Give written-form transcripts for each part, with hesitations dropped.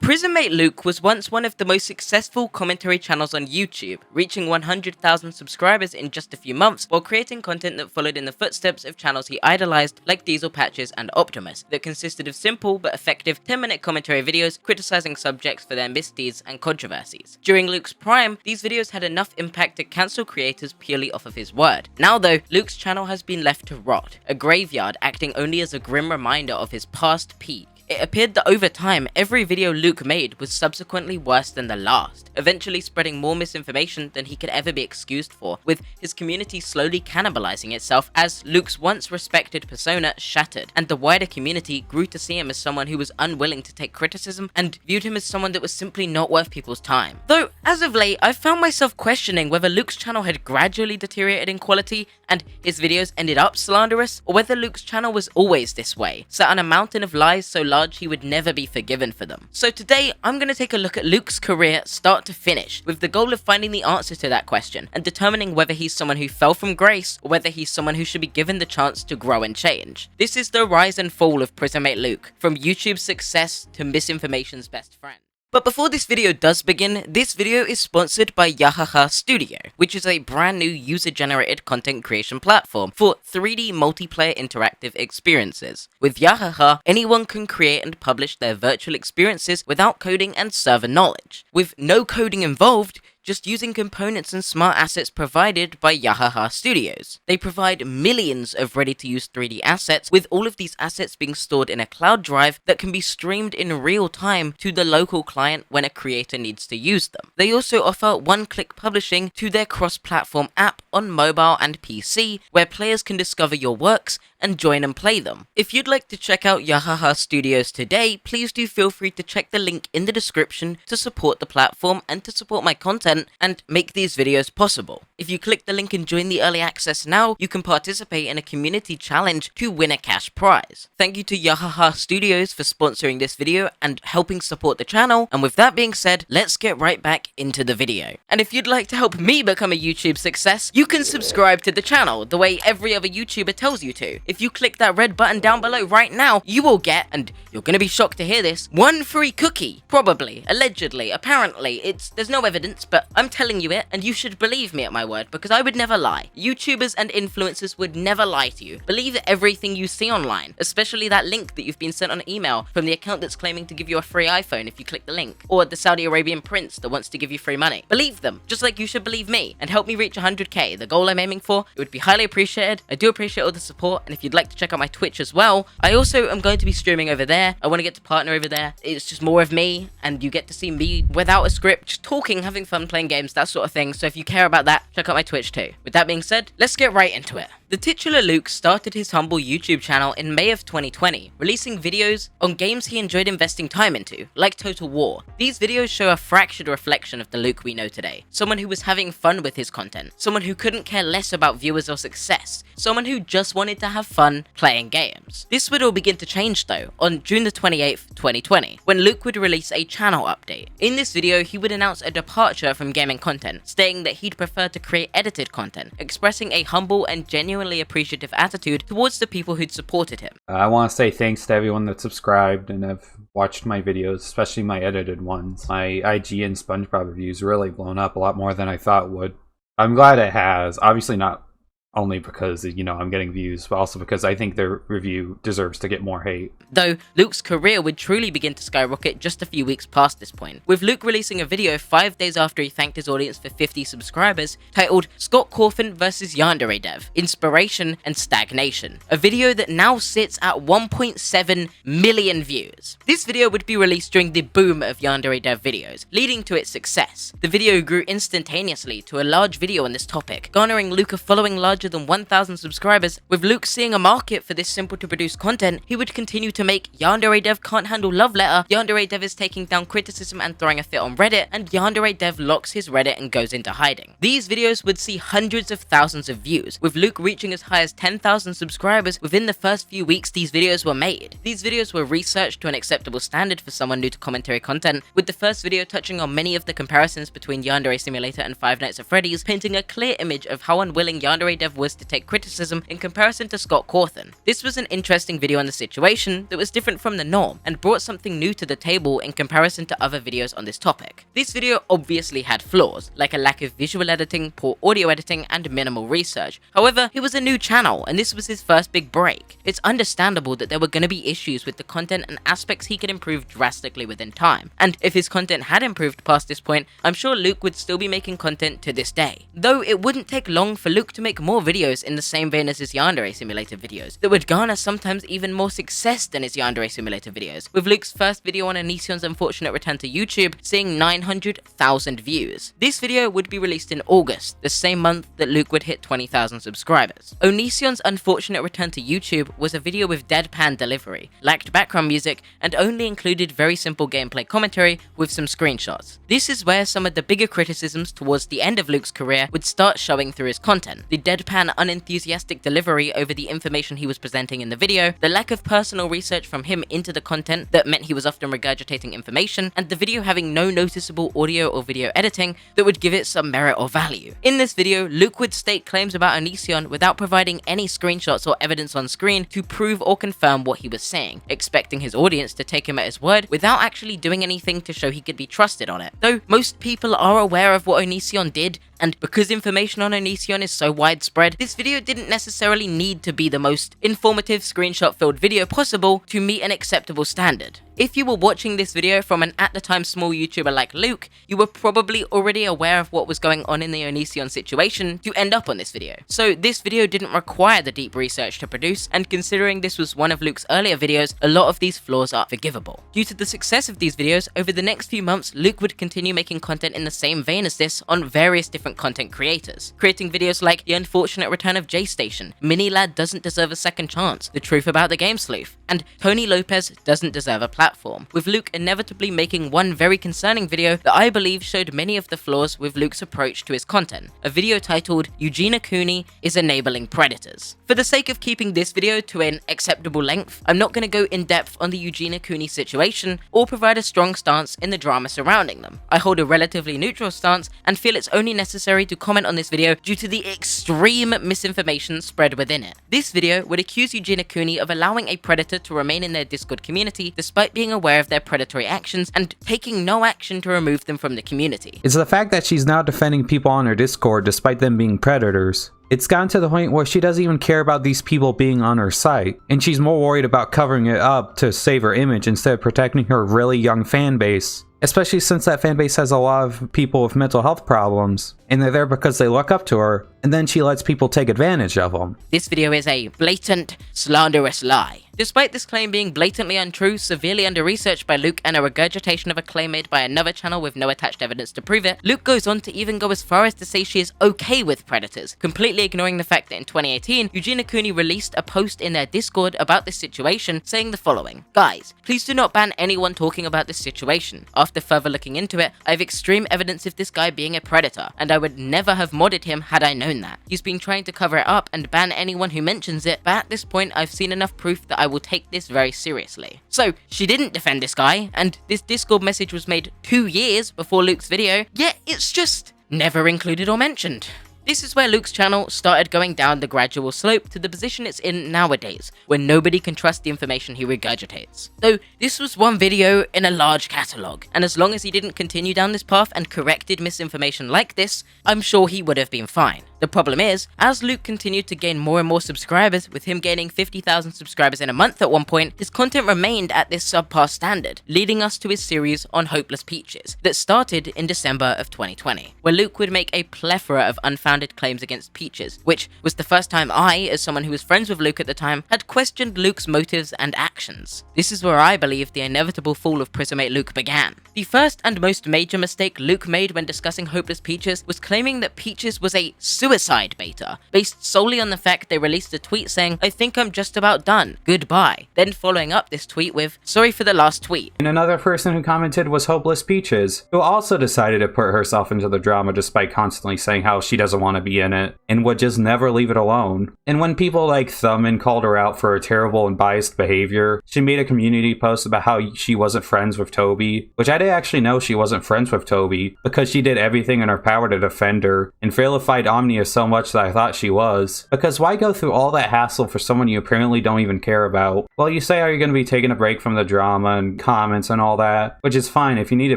PrisonMateLuke was once one of the most successful commentary channels on YouTube, reaching 100,000 subscribers in just a few months while creating content that followed in the footsteps of channels he idolized like Diesel Patches and Optimus, that consisted of simple but effective 10-minute commentary videos criticizing subjects for their misdeeds and controversies. During Luke's prime, these videos had enough impact to cancel creators purely off of his word. Now though, Luke's channel has been left to rot, a graveyard acting only as a grim reminder of his past peak. It appeared that over time, every video Luke made was subsequently worse than the last, eventually spreading more misinformation than he could ever be excused for, with his community slowly cannibalizing itself as Luke's once respected persona shattered, and the wider community grew to see him as someone who was unwilling to take criticism and viewed him as someone that was simply not worth people's time. Though, as of late, I've found myself questioning whether Luke's channel had gradually deteriorated in quality and his videos ended up slanderous, or whether Luke's channel was always this way, sat on a mountain of lies so large he would never be forgiven for them. So today, I'm going to take a look at Luke's career start to finish, with the goal of finding the answer to that question, and determining whether he's someone who fell from grace, or whether he's someone who should be given the chance to grow and change. This is the rise and fall of PrisonMateLuke, from YouTube's success to misinformation's best friend. But before this video does begin, this video is sponsored by Yahaha Studio, which is a brand new user-generated content creation platform for 3D multiplayer interactive experiences. With Yahaha, anyone can create and publish their virtual experiences without coding and server knowledge. With no coding involved, just using components and smart assets provided by Yahaha Studios. They provide millions of ready-to-use 3D assets, with all of these assets being stored in a cloud drive that can be streamed in real time to the local client when a creator needs to use them. They also offer one-click publishing to their cross-platform app on mobile and PC, where players can discover your works and join and play them. If you'd like to check out Yahaha Studios today, please do feel free to check the link in the description to support the platform and to support my content and make these videos possible. If you click the link and join the early access now, you can participate in a community challenge to win a cash prize. Thank you to Yahaha Studios for sponsoring this video and helping support the channel, and with that being said, let's get right back into the video. And if you'd like to help me become a YouTube success, you can subscribe to the channel the way every other YouTuber tells you to. If you click that red button down below right now, you will get, and you're gonna be shocked to hear this, one free cookie. Probably, allegedly, apparently, there's no evidence, but I'm telling you it, and you should believe me at my word, because I would never lie. YouTubers and influencers would never lie to you. Believe everything you see online, especially that link that you've been sent on email from the account that's claiming to give you a free iPhone if you click the link, or the Saudi Arabian prince that wants to give you free money. Believe them, just like you should believe me, and help me reach 100k, the goal I'm aiming for. It would be highly appreciated. I do appreciate all the support, and if you'd like to check out my Twitch as well, I also am going to be streaming over there. I want to get to partner over there. It's just more of me, and you get to see me without a script, just talking, having fun, playing games, that sort of thing. So if you care about that, check out my Twitch too. With that being said, let's get right into it. The titular Luke started his humble YouTube channel in May of 2020, releasing videos on games he enjoyed investing time into, like Total War. These videos show a fractured reflection of the Luke we know today. Someone who was having fun with his content, someone who couldn't care less about viewers or success, someone who just wanted to have fun playing games. This would all begin to change though, on June the 28th, 2020, when Luke would release a channel update. In this video, he would announce a departure from gaming content, stating that he'd prefer to create edited content, expressing a humble and genuinely appreciative attitude towards the people who'd supported him. I want to say thanks to everyone that subscribed and have watched my videos, especially my edited ones. My IG and SpongeBob reviews really blown up a lot more than I thought would. I'm glad it has. Obviously not only because, you know, I'm getting views, but also because I think their review deserves to get more hate. Though, Luke's career would truly begin to skyrocket just a few weeks past this point, with Luke releasing a video 5 days after he thanked his audience for 50 subscribers, titled Scott Cawthon vs Yandere Dev, Inspiration and Stagnation, a video that now sits at 1.7 million views. This video would be released during the boom of Yandere Dev videos, leading to its success. The video grew instantaneously to a large video on this topic, garnering Luke a following larger than 1,000 subscribers. With Luke seeing a market for this simple to produce content, he would continue to make Yandere Dev Can't Handle Love Letter, Yandere Dev is taking down criticism and throwing a fit on Reddit, and Yandere Dev locks his Reddit and goes into hiding. These videos would see hundreds of thousands of views, with Luke reaching as high as 10,000 subscribers within the first few weeks these videos were made. These videos were researched to an acceptable standard for someone new to commentary content, with the first video touching on many of the comparisons between Yandere Simulator and Five Nights at Freddy's, painting a clear image of how unwilling Yandere Dev never was to take criticism in comparison to Scott Cawthon. This was an interesting video on the situation that was different from the norm and brought something new to the table in comparison to other videos on this topic. This video obviously had flaws, like a lack of visual editing, poor audio editing, and minimal research. However, it was a new channel and this was his first big break. It's understandable that there were going to be issues with the content and aspects he could improve drastically within time. And if his content had improved past this point, I'm sure Luke would still be making content to this day. Though it wouldn't take long for Luke to make more videos in the same vein as his Yandere Simulator videos that would garner sometimes even more success than his Yandere Simulator videos, with Luke's first video on Onision's unfortunate return to YouTube seeing 900,000 views. This video would be released in August, the same month that Luke would hit 20,000 subscribers. Onision's unfortunate return to YouTube was a video with deadpan delivery, lacked background music, and only included very simple gameplay commentary with some screenshots. This is where some of the bigger criticisms towards the end of Luke's career would start showing through his content. The deadpan, unenthusiastic delivery over the information he was presenting in the video, the lack of personal research from him into the content that meant he was often regurgitating information, and the video having no noticeable audio or video editing that would give it some merit or value. In this video, Luke would state claims about Onision without providing any screenshots or evidence on screen to prove or confirm what he was saying, expecting his audience to take him at his word without actually doing anything to show he could be trusted on it. Though most people are aware of what Onision did, and because information on Onision is so widespread, this video didn't necessarily need to be the most informative screenshot-filled video possible to meet an acceptable standard. If you were watching this video from an at the time small YouTuber like Luke, you were probably already aware of what was going on in the Onision situation to end up on this video. So this video didn't require the deep research to produce, and considering this was one of Luke's earlier videos, a lot of these flaws are forgivable. Due to the success of these videos, over the next few months, Luke would continue making content in the same vein as this on various different content creators, creating videos like The Unfortunate Return of J-Station, Mini Lad Doesn't Deserve a Second Chance, The Truth About the Game Sleuth, and Tony Lopez Doesn't Deserve a Platform, with Luke inevitably making one very concerning video that I believe showed many of the flaws with Luke's approach to his content, a video titled Eugenia Cooney is Enabling Predators. For the sake of keeping this video to an acceptable length, I'm not going to go in depth on the Eugenia Cooney situation or provide a strong stance in the drama surrounding them. I hold a relatively neutral stance and feel it's only necessary to comment on this video due to the extreme misinformation spread within it. This video would accuse Eugenia Cooney of allowing a predator to remain in their Discord community despite being aware of their predatory actions and taking no action to remove them from the community. It's the fact that she's now defending people on her Discord despite them being predators. It's gotten to the point where she doesn't even care about these people being on her site, and she's more worried about covering it up to save her image instead of protecting her really young fan base. Especially since that fan base has a lot of people with mental health problems, and they're there because they look up to her, and then she lets people take advantage of them. This video is a blatant, slanderous lie. Despite this claim being blatantly untrue, severely under-researched by Luke, and a regurgitation of a claim made by another channel with no attached evidence to prove it, Luke goes on to even go as far as to say she is okay with predators, completely ignoring the fact that in 2018, Eugenia Cooney released a post in their Discord about this situation saying the following: "Guys, please do not ban anyone talking about this situation. After further looking into it, I have extreme evidence of this guy being a predator, and I would never have modded him had I known that. He's been trying to cover it up and ban anyone who mentions it, but at this point I've seen enough proof that I will take this very seriously." So she didn't defend this guy, and this Discord message was made 2 years before Luke's video, yet it's just never included or mentioned. This is where Luke's channel started going down the gradual slope to the position it's in nowadays, where nobody can trust the information he regurgitates. Though this was one video in a large catalogue, and as long as he didn't continue down this path and corrected misinformation like this, I'm sure he would have been fine. The problem is, as Luke continued to gain more and more subscribers, with him gaining 50,000 subscribers in a month at one point, his content remained at this subpar standard, leading us to his series on Hopeless Peaches that started in December of 2020, where Luke would make a plethora of unfounded claims against Peaches, which was the first time I, as someone who was friends with Luke at the time, had questioned Luke's motives and actions. This is where I believe the inevitable fall of PrisonMateLuke began. The first and most major mistake Luke made when discussing Hopeless Peaches was claiming that Peaches was a suicide beta, based solely on the fact they released a tweet saying, "I think I'm just about done, goodbye," then following up this tweet with, "Sorry for the last tweet." And another person who commented was Hopeless Peaches, who also decided to put herself into the drama despite constantly saying how she doesn't want to be in it, and would just never leave it alone. And when people like Thummin called her out for her terrible and biased behavior, she made a community post about how she wasn't friends with Toby, which I didn't actually know she wasn't friends with Toby, because she did everything in her power to defend her, and vilified Omnia as so much that I thought she was. Because why go through all that hassle for someone you apparently don't even care about? Well, you say, are you going to be taking a break from the drama and comments and all that? Which is fine. If you need a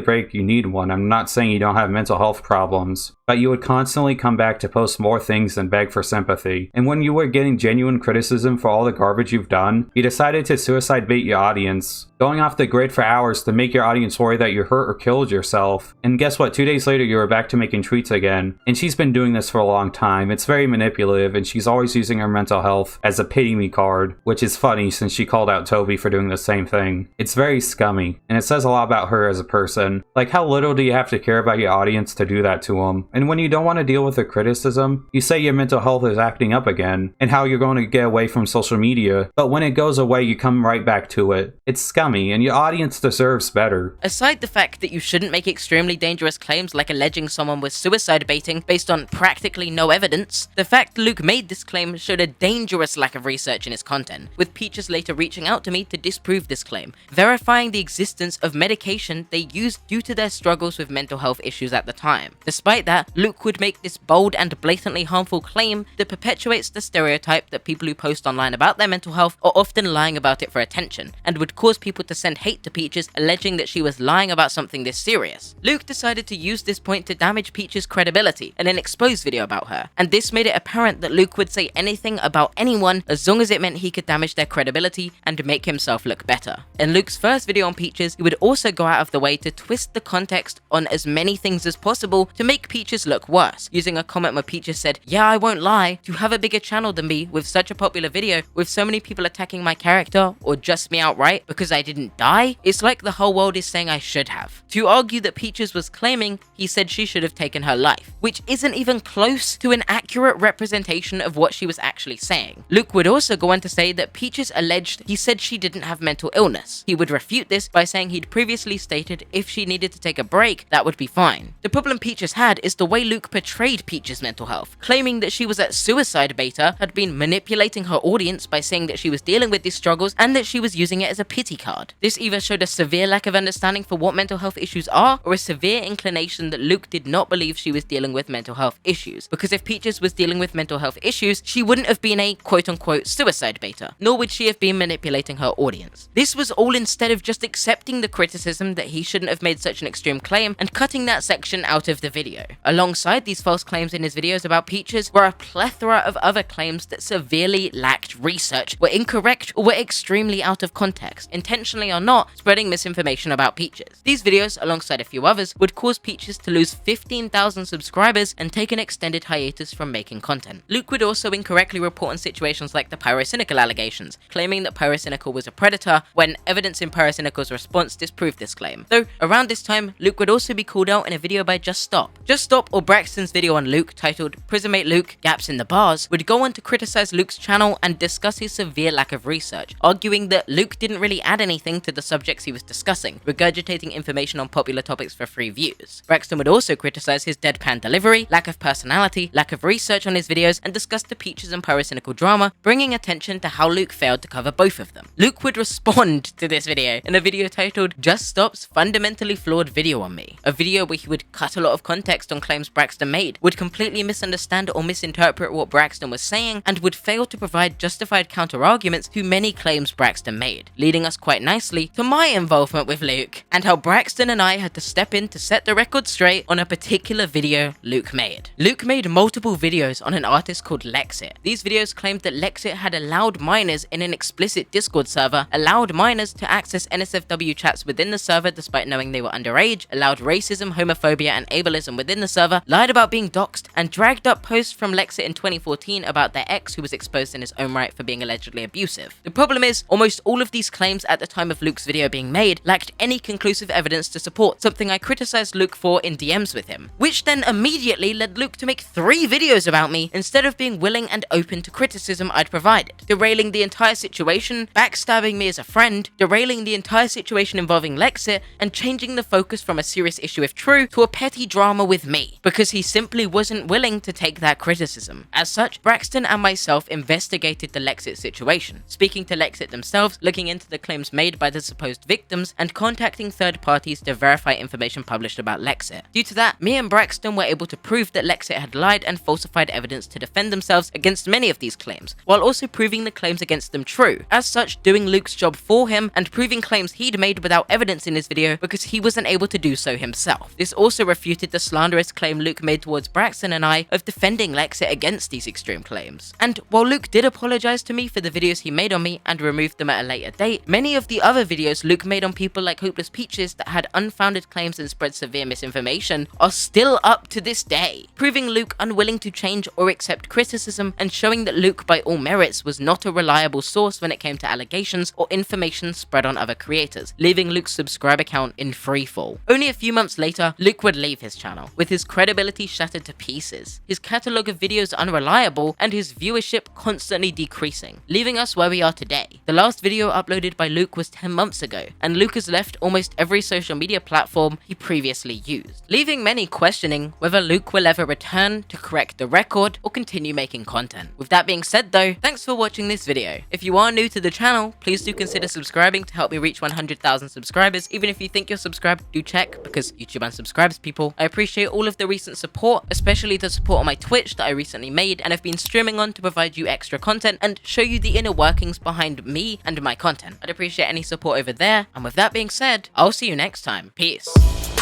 break, you need one. I'm not saying you don't have mental health problems. But you would constantly come back to post more things and beg for sympathy. And when you were getting genuine criticism for all the garbage you've done, you decided to suicide bait your audience, going off the grid for hours to make your audience worry that you hurt or killed yourself. And guess what? 2 days later, you were back to making tweets again. And she's been doing this for a long time. It's very manipulative, and she's always using her mental health as a pity-me card, which is funny since she called out Toby for doing the same thing. It's very scummy, and it says a lot about her as a person. Like, how little do you have to care about your audience to do that to them? And when you don't want to deal with the criticism, you say your mental health is acting up again, and how you're going to get away from social media. But when it goes away, you come right back to it. It's scummy, and your audience deserves better. Aside the fact that you shouldn't make extremely dangerous claims like alleging someone was suicide baiting based on practically no evidence, the fact Luke made this claim showed a dangerous lack of research in his content, with Peaches later reaching out to me to disprove this claim, verifying the existence of medication they used due to their struggles with mental health issues at the time. Despite that, Luke would make this bold and blatantly harmful claim that perpetuates the stereotype that people who post online about their mental health are often lying about it for attention, and would cause people to send hate to Peaches alleging that she was lying about something this serious. Luke decided to use this point to damage Peaches' credibility in an exposed video about her, and this made it apparent that Luke would say anything about anyone as long as it meant he could damage their credibility and make himself look better. In Luke's first video on Peaches, he would also go out of the way to twist the context on as many things as possible to make Peaches look worse, using a comment where Peaches said, "Yeah, I won't lie, to have a bigger channel than me with such a popular video with so many people attacking my character or just me outright because I didn't die, it's like the whole world is saying I should have." To argue that Peaches was claiming, he said she should have taken her life, which isn't even close to an accurate representation of what she was actually saying. Luke would also go on to say that Peaches alleged he said she didn't have mental illness. He would refute this by saying he'd previously stated if she needed to take a break, that would be fine. The problem Peaches had is the way Luke portrayed Peaches' mental health, claiming that she was at suicide beta, had been manipulating her audience by saying that she was dealing with these struggles and that she was using it as a pity card. This either showed a severe lack of understanding for what mental health issues are, or a severe inclination that Luke did not believe she was dealing with mental health issues, because if Peaches was dealing with mental health issues, she wouldn't have been a quote-unquote suicide beta, nor would she have been manipulating her audience. This was all instead of just accepting the criticism that he shouldn't have made such an extreme claim and cutting that section out of the video. Alongside these false claims in his videos about Peaches were a plethora of other claims that severely lacked research, were incorrect, or were extremely out of context, intentionally or not, spreading misinformation about Peaches. These videos, alongside a few others, would cause Peaches to lose 15,000 subscribers and take an extended hiatus from making content. Luke would also incorrectly report on situations like the Pyrocynical allegations, claiming that Pyrocynical was a predator, when evidence in Pyrocynical's response disproved this claim. Though, around this time, Luke would also be called out in a video by Just Stop. Just Stop, or Braxton's video on Luke, titled PrisonMateLuke, Gaps in the Bars, would go on to criticize Luke's channel and discuss his severe lack of research, arguing that Luke didn't really add anything to the subjects he was discussing, regurgitating information on popular topics for free views. Braxton would also criticize his deadpan delivery, lack of personality, lack of research on his videos, and discuss the Peaches and Pyrocynical drama, bringing attention to how Luke failed to cover both of them. Luke would respond to this video in a video titled Just Stop's Fundamentally Flawed Video on Me, a video where he would cut a lot of context on claims Braxton made, would completely misunderstand or misinterpret what Braxton was saying, and would fail to provide justified counter-arguments to many claims Braxton made, leading us quite nicely to my involvement with Luke, and how Braxton and I had to step in to set the record straight on a particular video Luke made. Luke made multiple videos on an artist called Lexit. These videos claimed that Lexit had allowed minors in an explicit Discord server, allowed minors to access NSFW chats within the server despite knowing they were underage, allowed racism, homophobia, and ableism within the server, lied about being doxxed, and dragged up posts from Lexit in 2014 about their ex who was exposed in his own right for being allegedly abusive. The problem is, almost all of these claims at the time of Luke's video being made lacked any conclusive evidence to support, something I criticized Luke for in DMs with him, which then immediately led Luke to make 3 videos about me instead of being willing and open to criticism I'd provided, derailing the entire situation, backstabbing me as a friend, derailing the entire situation involving Lexit, and changing the focus from a serious issue if true to a petty drama with me, because he simply wasn't willing to take that criticism. As such, Braxton and myself investigated the Lexit situation, speaking to Lexit themselves, looking into the claims made by the supposed victims, and contacting third parties to verify information published about Lexit. Due to that, me and Braxton were able to prove that Lexit had lied lied and falsified evidence to defend themselves against many of these claims, while also proving the claims against them true, as such doing Luke's job for him and proving claims he'd made without evidence in his video because he wasn't able to do so himself. This also refuted the slanderous claim Luke made towards Braxton and I of defending Lexit against these extreme claims. And while Luke did apologize to me for the videos he made on me and removed them at a later date, many of the other videos Luke made on people like Hopeless Peaches that had unfounded claims and spread severe misinformation are still up to this day, proving Luke unwilling to change or accept criticism and showing that Luke by all merits was not a reliable source when it came to allegations or information spread on other creators, leaving Luke's subscriber count in freefall. Only a few months later, Luke would leave his channel, with his credibility shattered to pieces, his catalogue of videos unreliable, and his viewership constantly decreasing, leaving us where we are today. The last video uploaded by Luke was 10 months ago, and Luke has left almost every social media platform he previously used, leaving many questioning whether Luke will ever return to correct the record or continue making content. With that being said though, thanks for watching this video. If you are new to the channel, please do consider subscribing to help me reach 100,000 subscribers. Even if you think you're subscribed, do check, because YouTube unsubscribes people. I appreciate all of the recent support, especially the support on my Twitch that I recently made and have been streaming on to provide you extra content and show you the inner workings behind me and my content. I'd appreciate any support over there, and with that being said, I'll see you next time. Peace.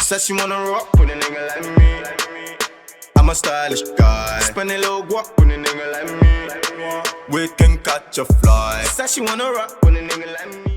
Said she wanna rock with a nigga like me. I'm a stylish guy. Spend a little guap with a nigga like me. We can catch a fly. Said she wanna rock with a nigga like me.